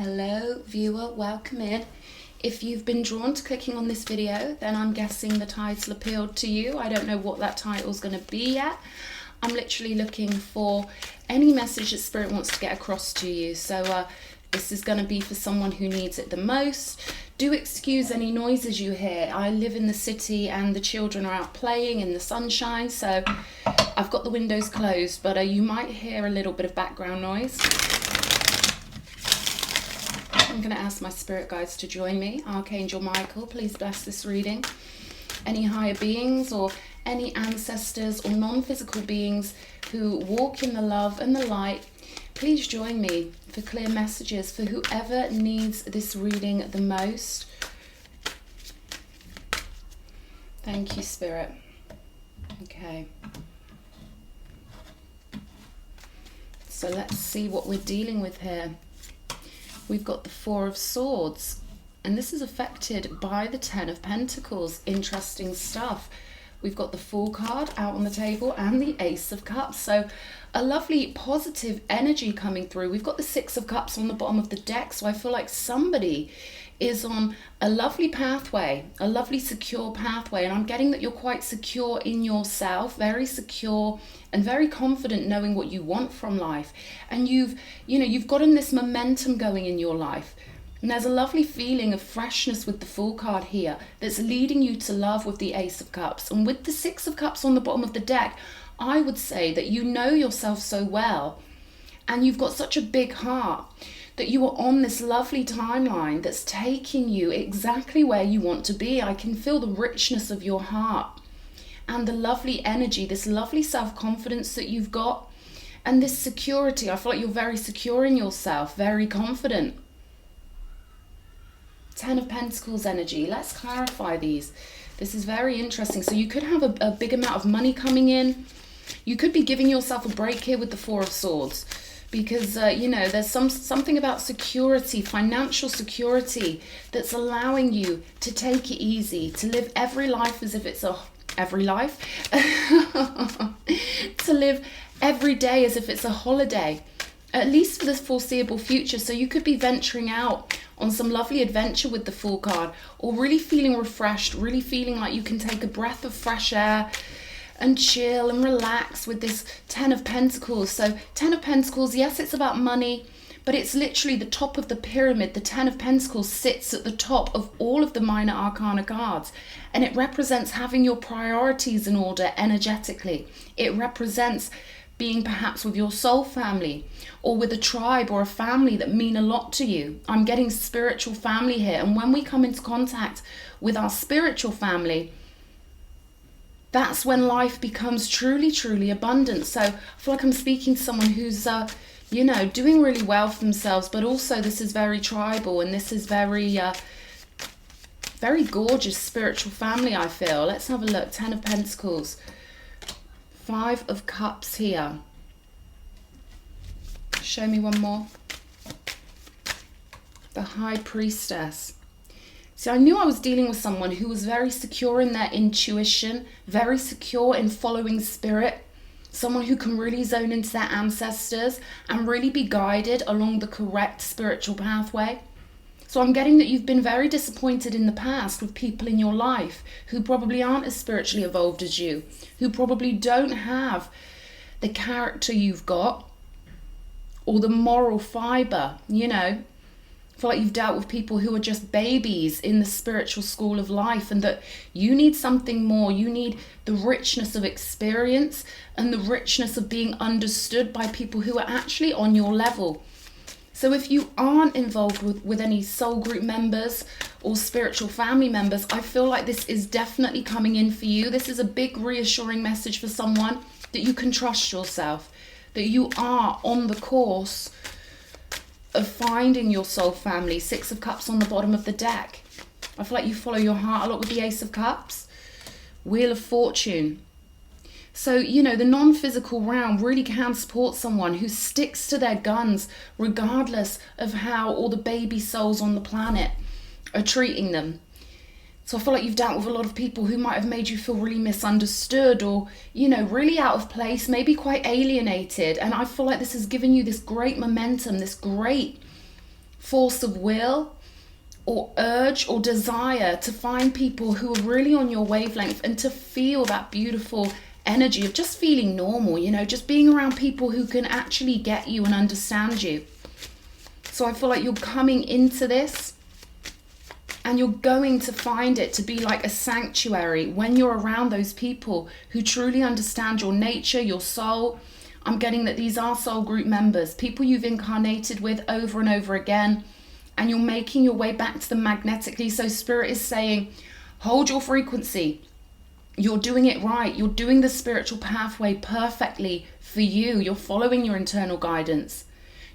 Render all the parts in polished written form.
Hello viewer, welcome in. If you've been drawn to clicking on this video, then I'm guessing the title appealed to you. I don't know what that title's going to be yet. I'm literally looking for any message that Spirit wants to get across to you. So this is going to be for someone who needs it the most. Do excuse any noises you hear. I live in the city and the children are out playing in the sunshine, so I've got the windows closed, but you might hear a little bit of background noise. I'm going to ask my spirit guides to join me. Archangel Michael, please bless this reading. Any higher beings or any ancestors or non-physical beings who walk in the love and the light, please join me for clear messages for whoever needs this reading the most. Thank you, Spirit. Okay. So let's see what we're dealing with here. We've got the Four of Swords, and this is affected by the Ten of Pentacles. Interesting stuff. We've got the Fool card out on the table and the Ace of Cups. So a lovely positive energy coming through. We've got the Six of Cups on the bottom of the deck. So I feel like somebody is on a lovely pathway, a lovely secure pathway. And I'm getting that you're quite secure in yourself, very secure and very confident knowing what you want from life. And you've gotten this momentum going in your life. And there's a lovely feeling of freshness with the Fool card here that's leading you to love with the Ace of Cups. And with the Six of Cups on the bottom of the deck, I would say that you know yourself so well and you've got such a big heart that you are on this lovely timeline that's taking you exactly where you want to be. I can feel the richness of your heart and the lovely energy, this lovely self-confidence that you've got and this security. I feel like you're very secure in yourself, very confident. Ten of Pentacles energy. Let's clarify these. This is very interesting. So you could have a big amount of money coming in. You could be giving yourself a break here with the Four of Swords because, there's something about security, financial security that's allowing you to take it easy, to live every life as if it's every life, to live every day as if it's a holiday, at least for the foreseeable future. So you could be venturing out on some lovely adventure with the Fool card, or really feeling refreshed, really feeling like you can take a breath of fresh air and chill and relax with this Ten of Pentacles. So Ten of Pentacles, yes, it's about money, but it's literally the top of the pyramid. The Ten of Pentacles sits at the top of all of the minor arcana cards, and it represents having your priorities in order energetically. It represents being perhaps with your soul family or with a tribe or a family that mean a lot to you. I'm getting spiritual family here. And when we come into contact with our spiritual family, that's when life becomes truly, truly abundant. So I feel like I'm speaking to someone who's, doing really well for themselves, but also this is very tribal and this is very, very gorgeous spiritual family, I feel. Let's have a look. Ten of Pentacles. Five of Cups here. Show me one more. The High Priestess. See, I knew I was dealing with someone who was very secure in their intuition, very secure in following spirit, someone who can really zone into their ancestors and really be guided along the correct spiritual pathway. So I'm getting that you've been very disappointed in the past with people in your life who probably aren't as spiritually evolved as you, who probably don't have the character you've got or the moral fiber, I feel like you've dealt with people who are just babies in the spiritual school of life and that you need something more. You need the richness of experience and the richness of being understood by people who are actually on your level. So if you aren't involved with any soul group members or spiritual family members, I feel like this is definitely coming in for you. This is a big reassuring message for someone that you can trust yourself, that you are on the course of finding your soul family. Six of Cups on the bottom of the deck. I feel like you follow your heart a lot with the Ace of Cups. Wheel of Fortune. So, the non-physical realm really can support someone who sticks to their guns regardless of how all the baby souls on the planet are treating them. So I feel like you've dealt with a lot of people who might have made you feel really misunderstood or, really out of place, maybe quite alienated. And I feel like this has given you this great momentum, this great force of will or urge or desire to find people who are really on your wavelength and to feel that beautiful energy of just feeling normal, you know, just being around people who can actually get you and understand you. So I feel like you're coming into this and you're going to find it to be like a sanctuary when you're around those people who truly understand your nature, your soul. I'm getting that these are soul group members, people you've incarnated with over and over again, and you're making your way back to them magnetically. So Spirit is saying, hold your frequency. You're doing it right. You're doing the spiritual pathway perfectly for you. You're following your internal guidance.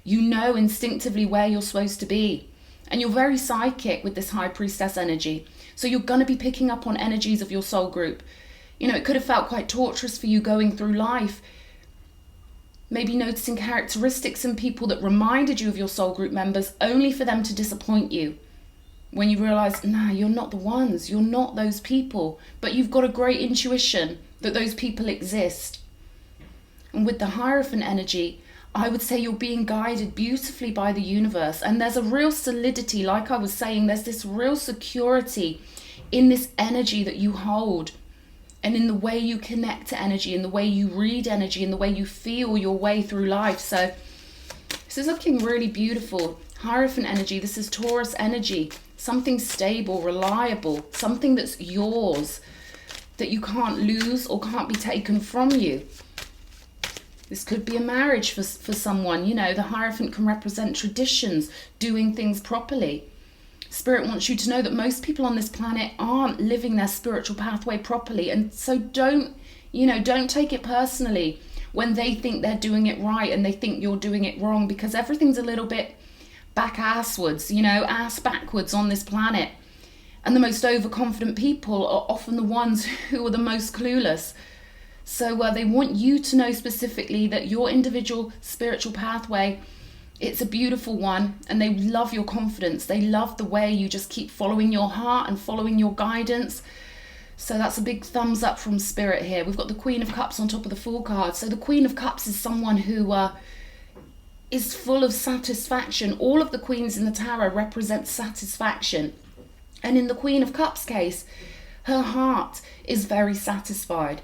You know instinctively where you're supposed to be. And you're very psychic with this High Priestess energy. So you're going to be picking up on energies of your soul group. You know, it could have felt quite torturous for you going through life. Maybe noticing characteristics in people that reminded you of your soul group members, only for them to disappoint you. When you realize, nah, you're not the ones. You're not those people. But you've got a great intuition that those people exist. And with the Hierophant energy, I would say you're being guided beautifully by the universe. And there's a real solidity, like I was saying, there's this real security in this energy that you hold. And in the way you connect to energy, in the way you read energy, in the way you feel your way through life. So this is looking really beautiful. Hierophant energy, this is Taurus energy. Something stable, reliable, something that's yours, that you can't lose or can't be taken from you. This could be a marriage for someone. You know, the Hierophant can represent traditions, doing things properly. Spirit wants you to know that most people on this planet aren't living their spiritual pathway properly. And so don't take it personally when they think they're doing it right and they think you're doing it wrong, because everything's a little bit back-asswards, you know, ass backwards on this planet. And the most overconfident people are often the ones who are the most clueless. So they want you to know specifically that your individual spiritual pathway, it's a beautiful one, and they love your confidence. They love the way you just keep following your heart and following your guidance. So that's a big thumbs up from Spirit here. We've got the Queen of Cups on top of the Fool card. So the Queen of Cups is someone who is full of satisfaction. All of the queens in the tarot represent satisfaction. And in the Queen of Cups case, her heart is very satisfied.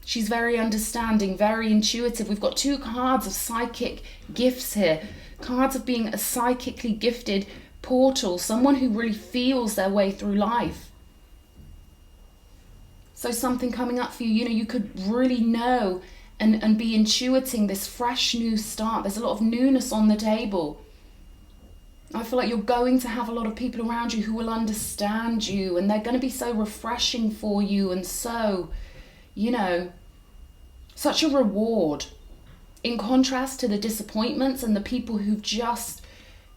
She's very understanding, very intuitive. We've got two cards of psychic gifts here. Cards of being a psychically gifted portal, someone who really feels their way through life. So something coming up for you, you know, you could really know and be intuiting this fresh new start. There's a lot of newness on the table. I feel like you're going to have a lot of people around you who will understand you, and they're going to be so refreshing for you, and so, you know, such a reward. In contrast to the disappointments and the people who've just,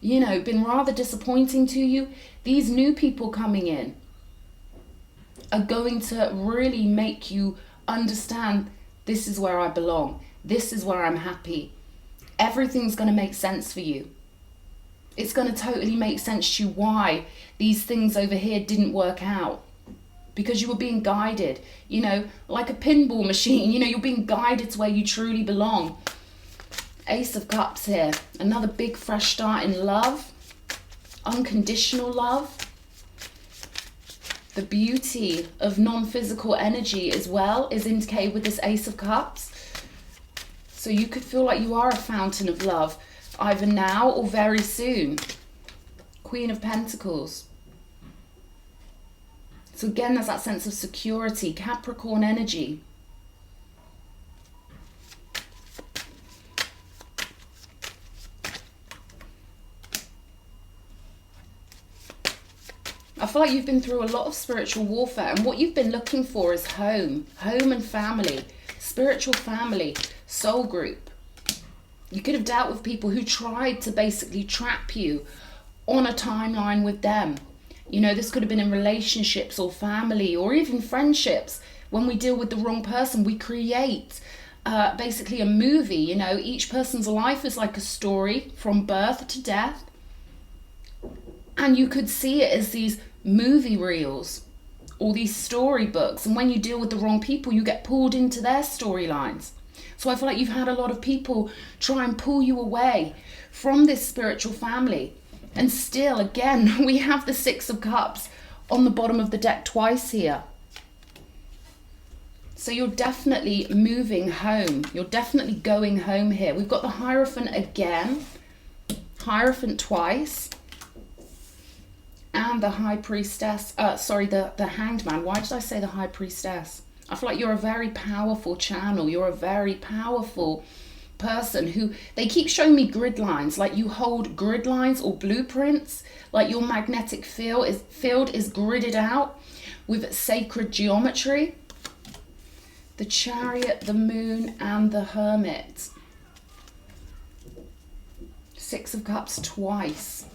you know, been rather disappointing to you, these new people coming in are going to really make you understand, this is where I belong. This is where I'm happy. Everything's going to make sense for you. It's going to totally make sense to you why these things over here didn't work out. Because you were being guided, you know, like a pinball machine. You know, you're being guided to where you truly belong. Ace of Cups here. Another big fresh start in love. Unconditional love. The beauty of non-physical energy as well is indicated with this Ace of Cups. So you could feel like you are a fountain of love, either now or very soon. Queen of Pentacles. So again, there's that sense of security, Capricorn energy. I feel like you've been through a lot of spiritual warfare, and what you've been looking for is home and family, spiritual family, soul group. You could have dealt with people who tried to basically trap you on a timeline with them. You know, this could have been in relationships or family or even friendships. When we deal with the wrong person, we create basically a movie. You know, each person's life is like a story from birth to death. And you could see it as these movie reels or these storybooks. And when you deal with the wrong people, you get pulled into their storylines. So I feel like you've had a lot of people try and pull you away from this spiritual family, And still, again, we have the Six of Cups on the bottom of the deck twice here. So you're definitely moving home. You're definitely going home here. We've got the Hierophant again. Hierophant twice. And the High Priestess. The Hanged Man. Why did I say the High Priestess? I feel like you're a very powerful channel. You're a very powerful person who, they keep showing me grid lines, like you hold grid lines or blueprints, like your magnetic field is gridded out with sacred geometry. The Chariot, the Moon, and the Hermit. Six of Cups twice.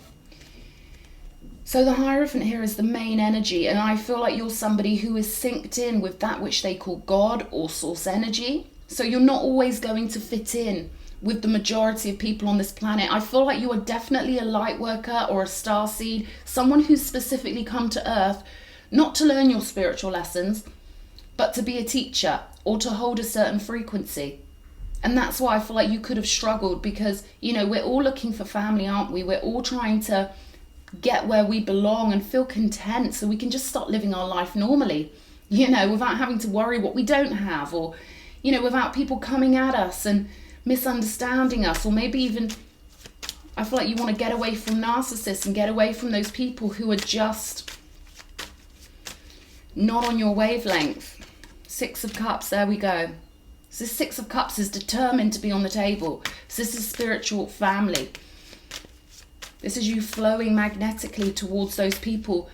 So the Hierophant here is the main energy, and I feel like you're somebody who is synced in with that which they call God or source energy. So you're not always going to fit in with the majority of people on this planet. I feel like you are definitely a light worker or a starseed, someone who's specifically come to Earth, not to learn your spiritual lessons, but to be a teacher or to hold a certain frequency. And that's why I feel like you could have struggled, because, you know, we're all looking for family, aren't we? We're all trying to get where we belong and feel content so we can just start living our life normally, you know, without having to worry what we don't have, or, you know, without people coming at us and misunderstanding us, or maybe even, I feel like you want to get away from narcissists and get away from those people who are just not on your wavelength. Six of Cups, there we go. So this Six of Cups is determined to be on the table. So this is spiritual family. This is you flowing magnetically towards those people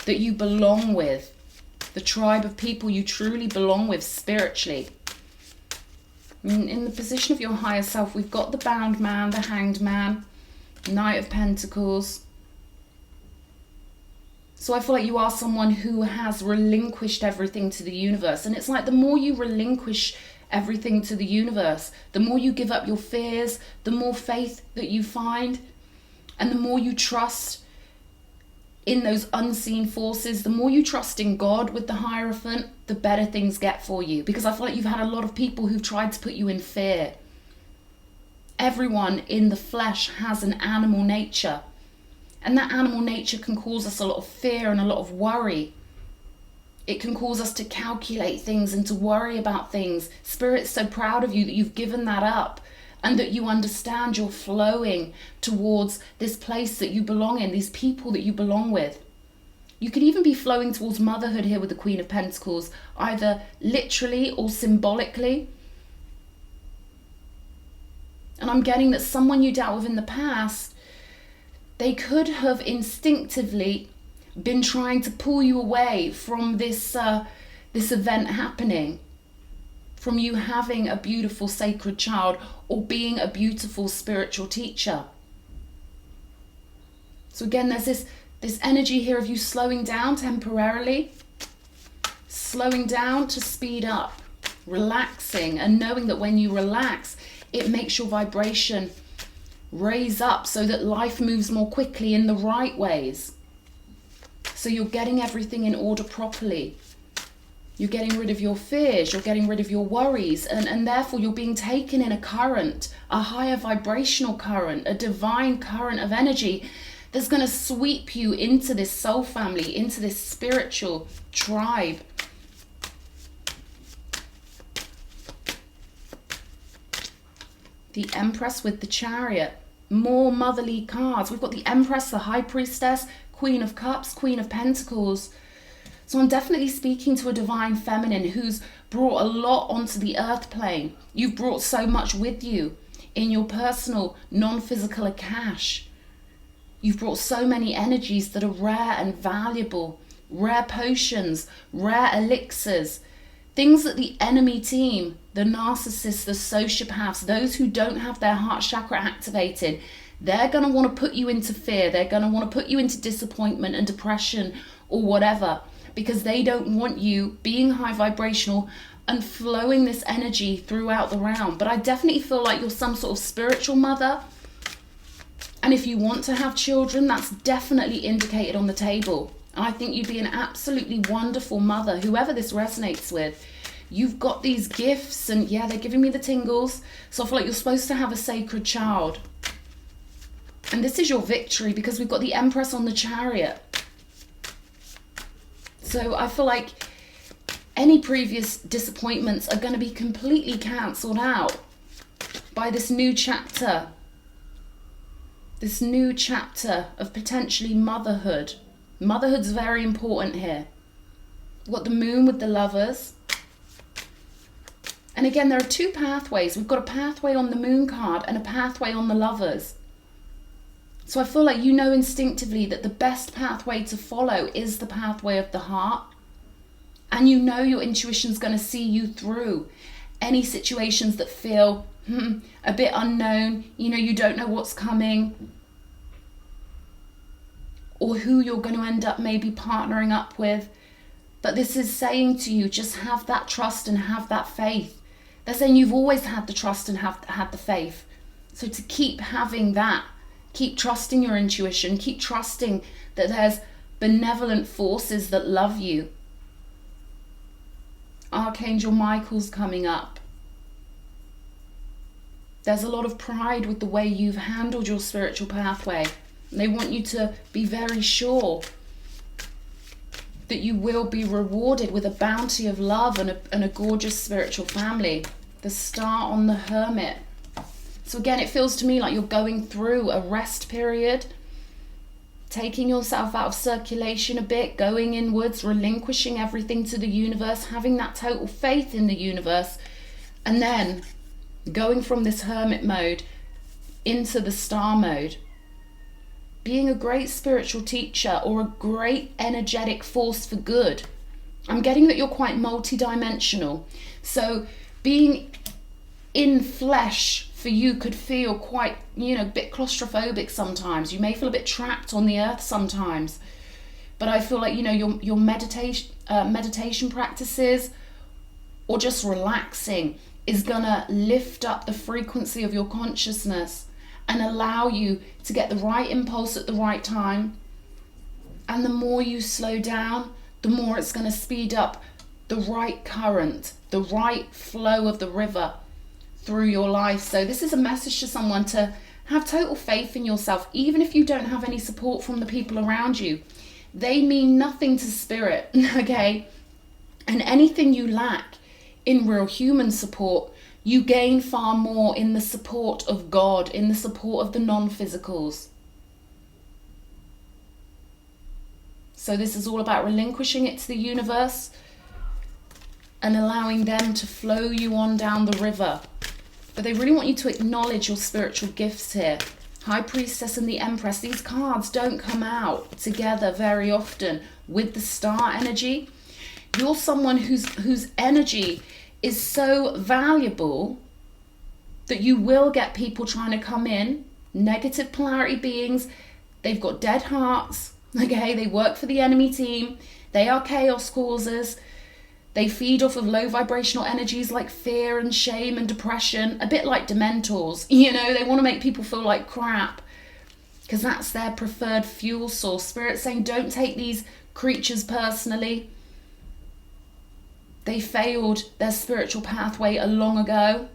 that you belong with. The tribe of people you truly belong with spiritually. In the position of your higher self, we've got the Bound Man, the Hanged Man, Knight of Pentacles. So I feel like you are someone who has relinquished everything to the universe. And it's like the more you relinquish everything to the universe, the more you give up your fears, the more faith that you find, and the more you trust in those unseen forces, the more you trust in God with the Hierophant, the better things get for you. Because I feel like you've had a lot of people who've tried to put you in fear. Everyone in the flesh has an animal nature. And that animal nature can cause us a lot of fear and a lot of worry. It can cause us to calculate things and to worry about things. Spirit's so proud of you that you've given that up, and that you understand you're flowing towards this place that you belong in, these people that you belong with. You could even be flowing towards motherhood here with the Queen of Pentacles, either literally or symbolically. And I'm getting that someone you dealt with in the past, they could have instinctively been trying to pull you away from this event happening, from you having a beautiful sacred child or being a beautiful spiritual teacher. So again, there's this energy here of you slowing down temporarily, slowing down to speed up, relaxing, and knowing that when you relax, it makes your vibration raise up so that life moves more quickly in the right ways. So you're getting everything in order properly. You're getting rid of your fears, you're getting rid of your worries, and therefore you're being taken in a current, a higher vibrational current, a divine current of energy that's going to sweep you into this soul family, into this spiritual tribe. The Empress with the Chariot. More motherly cards. We've got the Empress, the High Priestess, Queen of Cups, Queen of Pentacles. So I'm definitely speaking to a divine feminine who's brought a lot onto the earth plane. You've brought so much with you in your personal, non-physical Akash. You've brought so many energies that are rare and valuable. Rare potions, rare elixirs, things that the enemy team, the narcissists, the sociopaths, those who don't have their heart chakra activated, they're going to want to put you into fear. They're going to want to put you into disappointment and depression or whatever, because they don't want you being high vibrational and flowing this energy throughout the realm. But I definitely feel like you're some sort of spiritual mother. And if you want to have children, that's definitely indicated on the table. And I think you'd be an absolutely wonderful mother, whoever this resonates with. You've got these gifts, and yeah, they're giving me the tingles. So I feel like you're supposed to have a sacred child. And this is your victory because we've got the Empress on the Chariot. So I feel like any previous disappointments are going to be completely cancelled out by this new chapter. This new chapter of potentially motherhood. Motherhood's very important here. We've got the Moon with the Lovers. And again, there are two pathways. We've got a pathway on the Moon card and a pathway on the Lovers. So I feel like you know instinctively that the best pathway to follow is the pathway of the heart. And you know your intuition's going to see you through any situations that feel a bit unknown. You know, you don't know what's coming or who you're going to end up maybe partnering up with. But this is saying to you, just have that trust and have that faith. They're saying you've always had the trust and have had the faith. So to keep having that, keep trusting your intuition, keep trusting that there's benevolent forces that love you. Archangel Michael's coming up. There's a lot of pride with the way you've handled your spiritual pathway. And they want you to be very sure that you will be rewarded with a bounty of love and a gorgeous spiritual family. The Star on the Hermit. So again, it feels to me like you're going through a rest period, taking yourself out of circulation a bit, going inwards, relinquishing everything to the universe, having that total faith in the universe, and then going from this hermit mode into the star mode. Being a great spiritual teacher or a great energetic force for good. I'm getting that you're quite multidimensional. So being in flesh for you could feel quite, a bit claustrophobic sometimes. You may feel a bit trapped on the earth sometimes. But I feel like, your meditation practices or just relaxing is gonna lift up the frequency of your consciousness and allow you to get the right impulse at the right time. And the more you slow down, the more it's gonna speed up the right current, the right flow of the river through your life. So this is a message to someone to have total faith in yourself, even if you don't have any support from the people around you. They mean nothing to spirit, okay? And anything you lack in real human support, you gain far more in the support of God, in the support of the non-physicals. So this is all about relinquishing it to the universe and allowing them to flow you on down the river. But they really want you to acknowledge your spiritual gifts here. High Priestess and the Empress, these cards don't come out together very often with the star energy. You're someone whose energy is so valuable that you will get people trying to come in, negative polarity beings. They've got dead hearts, okay? They work for the enemy team. They are chaos causers. They feed off of low vibrational energies like fear and shame and depression, a bit like Dementors. They want to make people feel like crap because that's their preferred fuel source. Spirit's saying don't take these creatures personally. They failed their spiritual pathway long ago.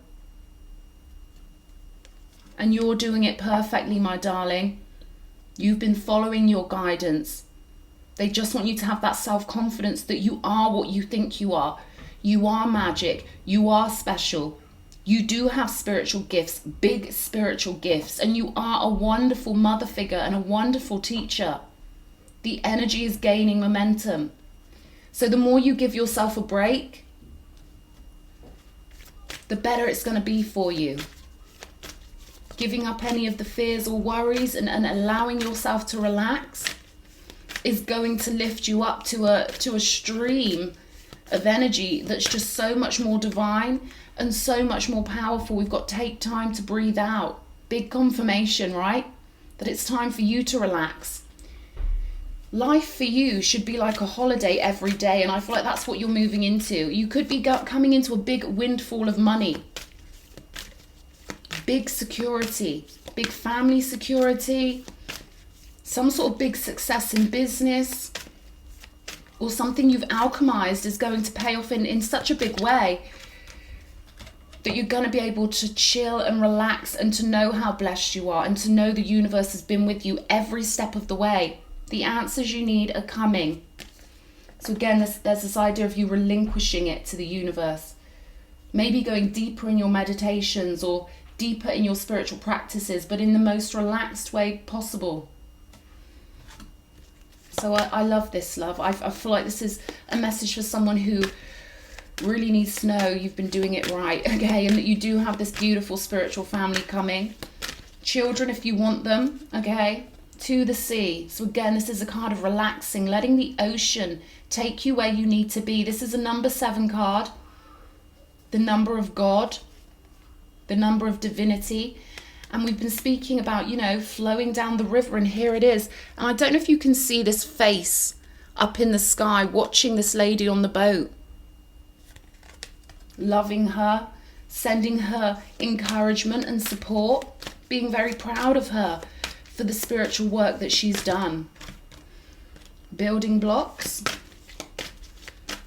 And you're doing it perfectly, my darling. You've been following your guidance. They just want you to have that self-confidence that you are what you think you are. You are magic. You are special. You do have spiritual gifts, big spiritual gifts, and you are a wonderful mother figure and a wonderful teacher. The energy is gaining momentum. So the more you give yourself a break, the better it's going to be for you. Giving up any of the fears or worries and allowing yourself to relax is going to lift you up to a stream of energy that's just so much more divine and so much more powerful. We've got to take time to breathe out. Big confirmation, right? That it's time for you to relax. Life for you should be like a holiday every day, and I feel like that's what you're moving into. You could be coming into a big windfall of money. Big security, big family security, some sort of big success in business, or something you've alchemized is going to pay off in such a big way that you're going to be able to chill and relax and to know how blessed you are and to know the universe has been with you every step of the way. The answers you need are coming. So again, there's this idea of you relinquishing it to the universe. Maybe going deeper in your meditations or deeper in your spiritual practices, but in the most relaxed way possible. So I love this, love. I feel like this is a message for someone who really needs to know you've been doing it right, okay? And that you do have this beautiful spiritual family coming. Children, if you want them, okay? To the sea. So again, this is a card of relaxing, letting the ocean take you where you need to be. This is a number 7 card. The number of God, the number of divinity. And we've been speaking about, you know, flowing down the river, and here it is. And I don't know if you can see this face up in the sky, watching this lady on the boat. Loving her, sending her encouragement and support, being very proud of her for the spiritual work that she's done. Building blocks.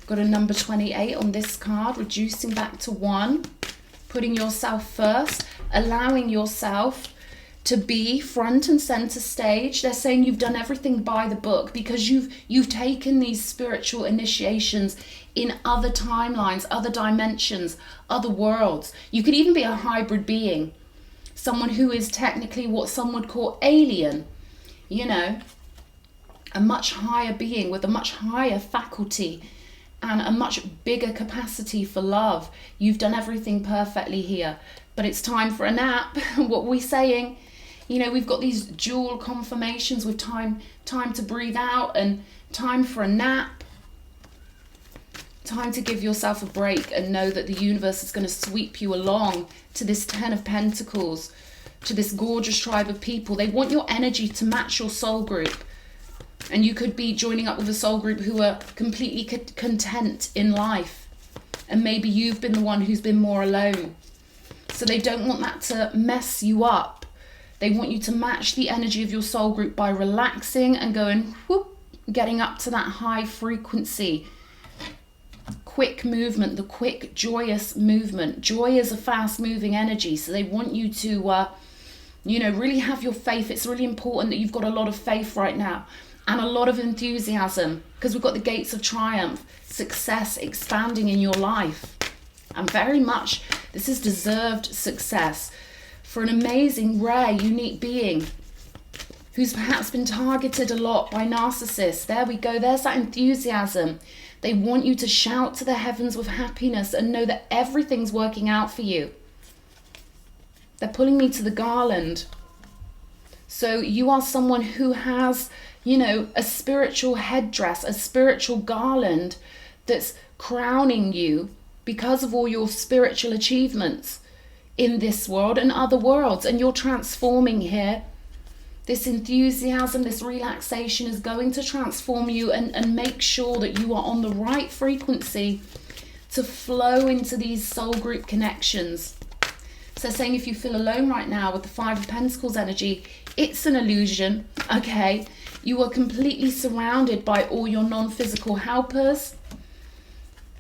Got a number 28 on this card, reducing back to 1, putting yourself first, allowing yourself to be front and center stage. They're saying you've done everything by the book because you've taken these spiritual initiations in other timelines, other dimensions, other worlds. You could even be a hybrid being, someone who is technically what some would call alien, you know, a much higher being with a much higher faculty and a much bigger capacity for love. You've done everything perfectly here, but it's time for a nap. What are we saying? You know, we've got these dual confirmations with time to breathe out and time for a nap. Time to give yourself a break and know that the universe is going to sweep you along to this 10 of Pentacles, to this gorgeous tribe of people. They want your energy to match your soul group. And you could be joining up with a soul group who are completely content in life. And maybe you've been the one who's been more alone. So they don't want that to mess you up. They want you to match the energy of your soul group by relaxing and going, whoop, getting up to that high frequency. Quick movement, the quick, joyous movement. Joy is a fast-moving energy. So they want you to, you know, really have your faith. It's really important that you've got a lot of faith right now. And a lot of enthusiasm, because we've got the gates of triumph, success expanding in your life. And very much, this is deserved success for an amazing, rare, unique being who's perhaps been targeted a lot by narcissists. There we go, there's that enthusiasm. They want you to shout to the heavens with happiness and know that everything's working out for you. They're pulling me to the garland. So you are someone who has, you know, a spiritual headdress, a spiritual garland that's crowning you because of all your spiritual achievements in this world and other worlds. And you're transforming here. This enthusiasm, this relaxation is going to transform you and make sure that you are on the right frequency to flow into these soul group connections. So saying if you feel alone right now with the 5 of Pentacles energy, it's an illusion, okay? You are completely surrounded by all your non-physical helpers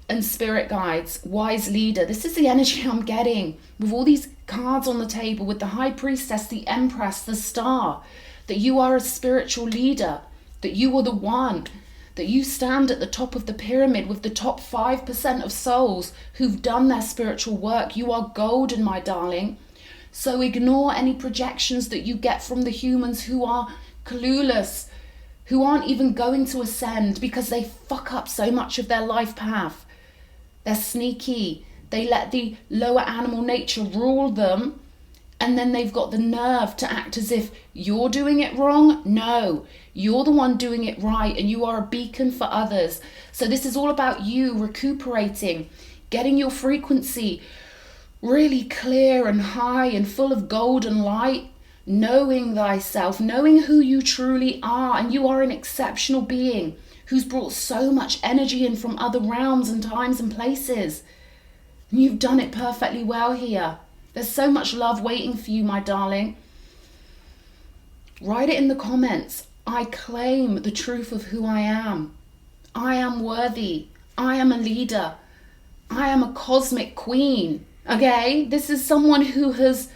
and spirit guides, wise leader. This is the energy I'm getting with all these cards on the table, with the High Priestess, the Empress, the Star, that you are a spiritual leader, that you are the one, that you stand at the top of the pyramid with the top 5% of souls who've done their spiritual work. You are golden, my darling. So ignore any projections that you get from the humans who are clueless, who aren't even going to ascend because they fuck up so much of their life path. They're sneaky. They let the lower animal nature rule them, and then they've got the nerve to act as if you're doing it wrong. No, you're the one doing it right, and you are a beacon for others. So this is all about you recuperating, getting your frequency really clear and high and full of golden light, knowing thyself, knowing who you truly are. And you are an exceptional being who's brought so much energy in from other realms and times and places. And you've done it perfectly well here. There's so much love waiting for you, my darling. Write it in the comments. I claim the truth of who I am. I am worthy. I am a leader. I am a cosmic queen. Okay, this is someone who has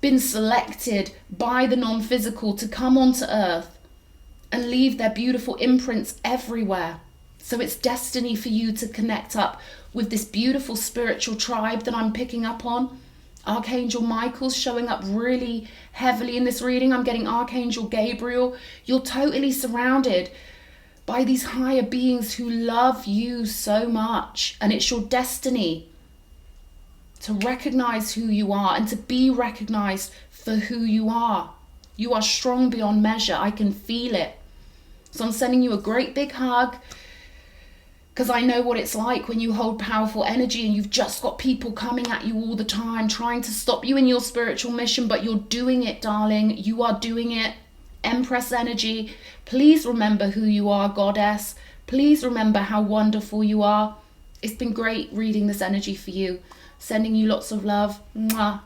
been selected by the non-physical to come onto earth and leave their beautiful imprints everywhere. So it's destiny for you to connect up with this beautiful spiritual tribe that I'm picking up on. Archangel Michael's showing up really heavily in this reading. I'm getting Archangel Gabriel. You're totally surrounded by these higher beings who love you so much. And it's your destiny to recognize who you are and to be recognized for who you are. You are strong beyond measure. I can feel it. So I'm sending you a great big hug, because I know what it's like when you hold powerful energy and you've just got people coming at you all the time, trying to stop you in your spiritual mission, but you're doing it, darling. You are doing it. Empress energy. Please remember who you are, goddess. Please remember how wonderful you are. It's been great reading this energy for you. Sending you lots of love. Mwah.